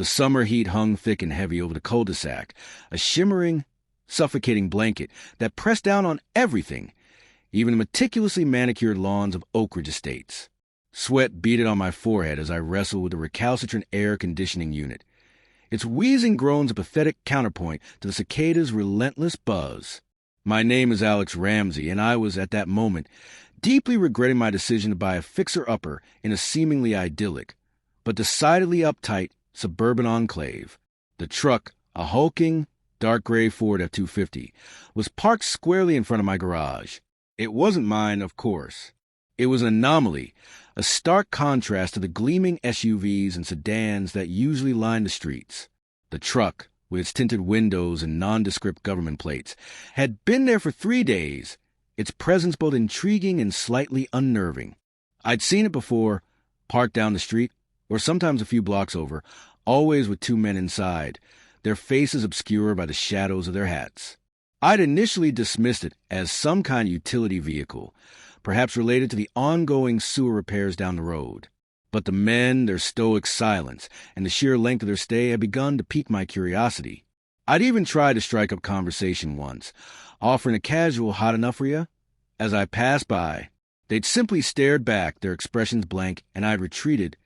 The summer heat hung thick and heavy over the cul-de-sac, a shimmering, suffocating blanket that pressed down on everything, even the meticulously manicured lawns of Oak Ridge Estates. Sweat beaded on my forehead as I wrestled with the recalcitrant air conditioning unit. Its wheezing groans a pathetic counterpoint to the cicada's relentless buzz. My name is Alex Ramsey, and I was, at that moment, deeply regretting my decision to buy a fixer-upper in a seemingly idyllic, but decidedly uptight, suburban enclave. The truck, a hulking, dark gray Ford F-250, was parked squarely in front of my garage. It wasn't mine, of course. It was an anomaly, a stark contrast to the gleaming SUVs and sedans that usually line the streets. The truck, with its tinted windows and nondescript government plates, had been there for 3 days, its presence both intriguing and slightly unnerving. I'd seen it before, parked down the street, or sometimes a few blocks over, always with 2 men inside, their faces obscured by the shadows of their hats. I'd initially dismissed it as some kind of utility vehicle, perhaps related to the ongoing sewer repairs down the road. But the men, their stoic silence, and the sheer length of their stay had begun to pique my curiosity. I'd even tried to strike up conversation once, offering a casual "hot enough for you?" As I passed by, they'd simply stared back, their expressions blank, and I'd retreated,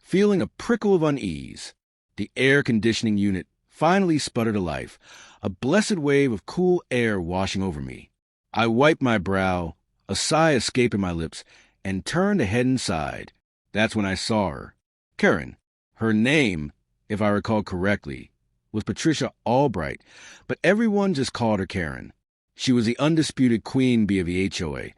feeling a prickle of unease. The air conditioning unit finally sputtered to life, a blessed wave of cool air washing over me. I wiped my brow, a sigh escaping my lips, and turned to head inside. That's when I saw her. Karen. Her name, if I recall correctly, was Patricia Albright, but everyone just called her Karen. She was the undisputed queen bee of the HOA,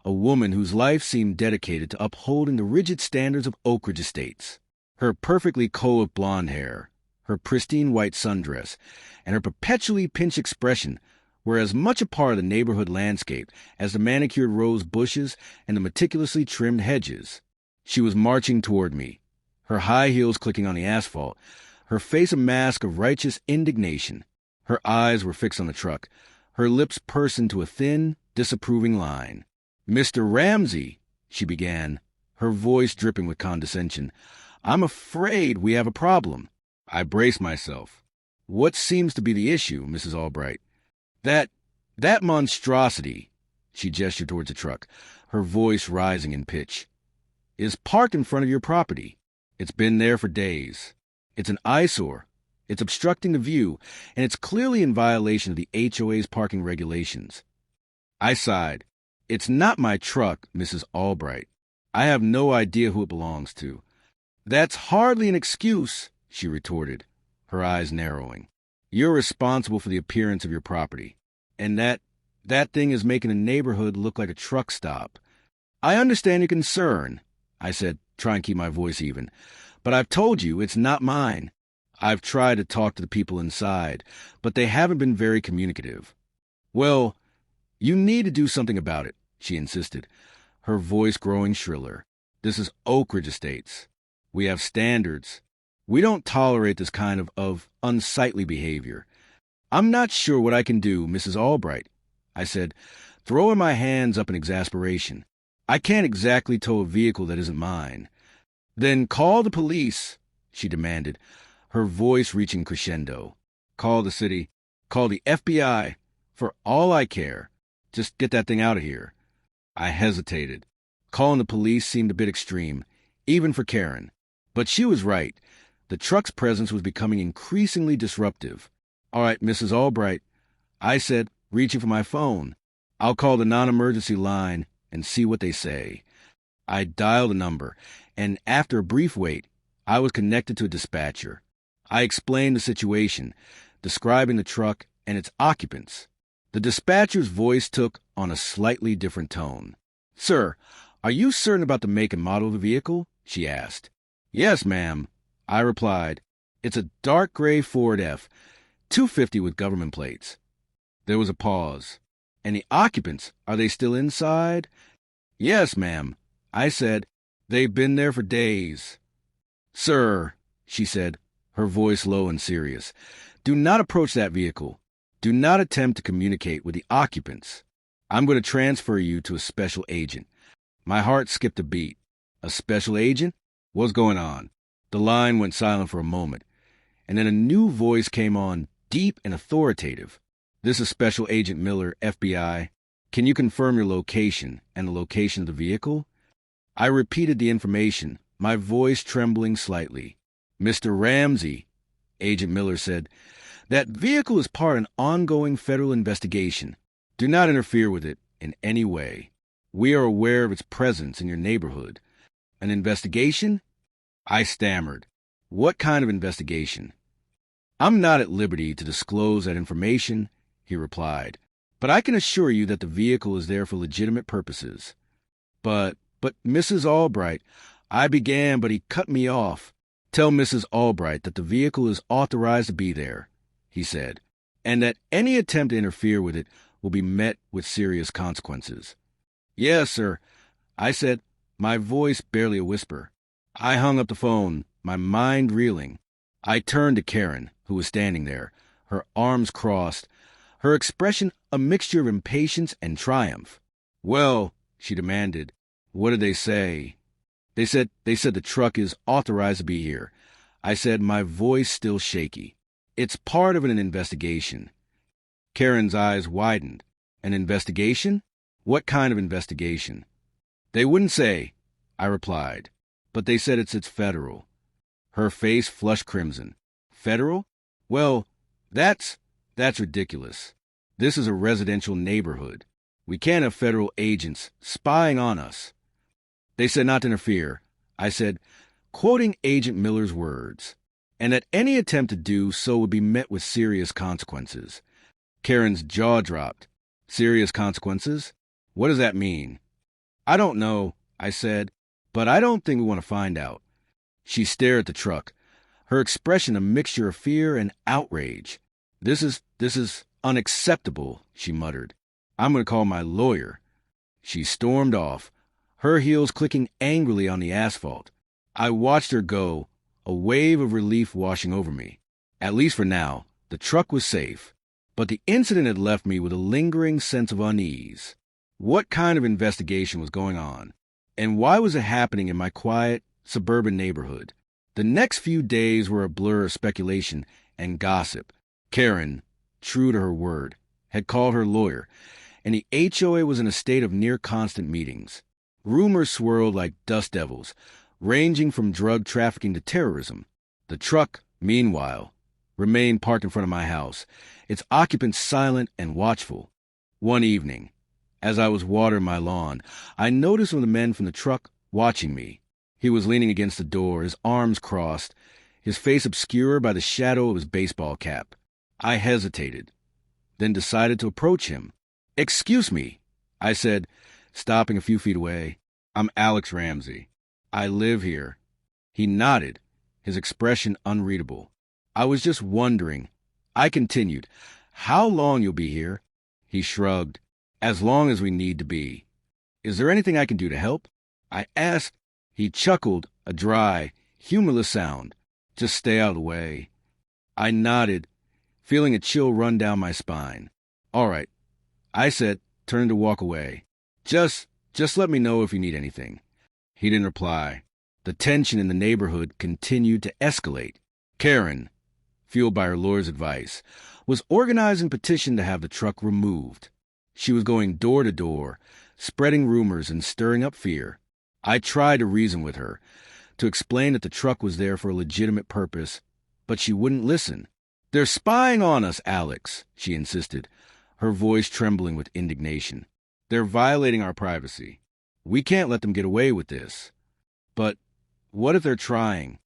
a woman whose life seemed dedicated to upholding the rigid standards of Oak Ridge Estates. Her perfectly coiffed blonde hair, her pristine white sundress, and her perpetually pinched expression were as much a part of the neighborhood landscape as the manicured rose bushes and the meticulously trimmed hedges. She was marching toward me, her high heels clicking on the asphalt, her face a mask of righteous indignation. Her eyes were fixed on the truck, her lips pursed into a thin, disapproving line. "Mr. Ramsey," she began, her voice dripping with condescension, "I'm afraid we have a problem." I braced myself. "What seems to be the issue, Mrs. Albright?" That monstrosity," she gestured towards the truck, her voice rising in pitch, "is parked in front of your property. It's been there for days. It's an eyesore. It's obstructing the view, and it's clearly in violation of the HOA's parking regulations." I sighed. "It's not my truck, Mrs. Albright. I have no idea who it belongs to." "That's hardly an excuse," she retorted, her eyes narrowing. "You're responsible for the appearance of your property, and that thing is making the neighborhood look like a truck stop." "I understand your concern," I said, trying to keep my voice even, "but I've told you it's not mine. I've tried to talk to the people inside, but they haven't been very communicative." "Well, you need to do something about it," she insisted, her voice growing shriller. "This is Oak Ridge Estates. We have standards. We don't tolerate this kind of unsightly behavior." "I'm not sure what I can do, Mrs. Albright," I said, throwing my hands up in exasperation. "I can't exactly tow a vehicle that isn't mine." "Then call the police," she demanded, her voice reaching crescendo. "Call the city. Call the FBI. For all I care. Just get that thing out of here." I hesitated. Calling the police seemed a bit extreme, even for Karen. But she was right. The truck's presence was becoming increasingly disruptive. "All right, Mrs. Albright," I said, reaching for my phone. "I'll call the non-emergency line and see what they say." I dialed the number, and after a brief wait, I was connected to a dispatcher. I explained the situation, describing the truck and its occupants. The dispatcher's voice took on a slightly different tone. "Sir, are you certain about the make and model of the vehicle?" she asked. "Yes, ma'am," I replied. "It's a dark gray Ford F-250 with government plates." There was a pause. "And the occupants, are they still inside?" "Yes, ma'am," I said. "They've been there for days." "Sir," she said, her voice low and serious, "do not approach that vehicle. Do not attempt to communicate with the occupants. I'm going to transfer you to a special agent." My heart skipped a beat. A special agent? What's going on? The line went silent for a moment. and then a new voice came on, deep and authoritative. "This is Special Agent Miller, FBI. Can you confirm your location and the location of the vehicle?" I repeated the information, my voice trembling slightly. "Mr. Ramsey," Agent Miller said, "that vehicle is part of an ongoing federal investigation. Do not interfere with it in any way. We are aware of its presence in your neighborhood." "An investigation?" I stammered. "What kind of investigation?" "I'm not at liberty to disclose that information," he replied, "but I can assure you that the vehicle is there for legitimate purposes." But Mrs. Albright," I began, but he cut me off. "Tell Mrs. Albright that the vehicle is authorized to be there," he said, "and that any attempt to interfere with it will be met with serious consequences." "Yes, sir," I said, my voice barely a whisper. I hung up the phone, my mind reeling. I turned to Karen, who was standing there, her arms crossed, her expression a mixture of impatience and triumph. "Well," she demanded, "what did they say?" They said the truck is authorized to be here," I said, my voice still shaky. "It's part of an investigation." Karen's eyes widened. "An investigation? What kind of investigation?" "They wouldn't say," I replied, "but they said it's federal." Her face flushed crimson. "Federal? Well, that's ridiculous. This is a residential neighborhood. We can't have federal agents spying on us." "They said not to interfere," I said, quoting Agent Miller's words, "and that any attempt to do so would be met with serious consequences." Karen's jaw dropped. "Serious consequences? What does that mean?" "I don't know," I said, "but I don't think we want to find out." She stared at the truck, her expression a mixture of fear and outrage. This is unacceptable," she muttered. "I'm going to call my lawyer." She stormed off, her heels clicking angrily on the asphalt. I watched her go, a wave of relief washing over me. At least for now, the truck was safe. But the incident had left me with a lingering sense of unease. What kind of investigation was going on? And why was it happening in my quiet, suburban neighborhood? The next few days were a blur of speculation and gossip. Karen, true to her word, had called her lawyer, and the HOA was in a state of near-constant meetings. Rumors swirled like dust devils, ranging from drug trafficking to terrorism. The truck, meanwhile, remained parked in front of my house, its occupants silent and watchful. One evening, as I was watering my lawn, I noticed one of the men from the truck watching me. He was leaning against the door, his arms crossed, his face obscured by the shadow of his baseball cap. I hesitated, then decided to approach him. "Excuse me," I said, stopping a few feet away. "I'm Alex Ramsey. I live here." He nodded, his expression unreadable. "I was just wondering," I continued, "how long you'll be here?" He shrugged. "As long as we need to be." "Is there anything I can do to help?" I asked. He chuckled, a dry, humorless sound. "Just stay out of the way." I nodded, feeling a chill run down my spine. "All right," I said, turning to walk away. Just let me know if you need anything." He didn't reply. The tension in the neighborhood continued to escalate. Karen, fueled by her lawyer's advice, was organizing a petition to have the truck removed. She was going door to door, spreading rumors and stirring up fear. I tried to reason with her, to explain that the truck was there for a legitimate purpose, but she wouldn't listen. "They're spying on us, Alex," she insisted, her voice trembling with indignation. "They're violating our privacy. We can't let them get away with this." "But what if they're trying?"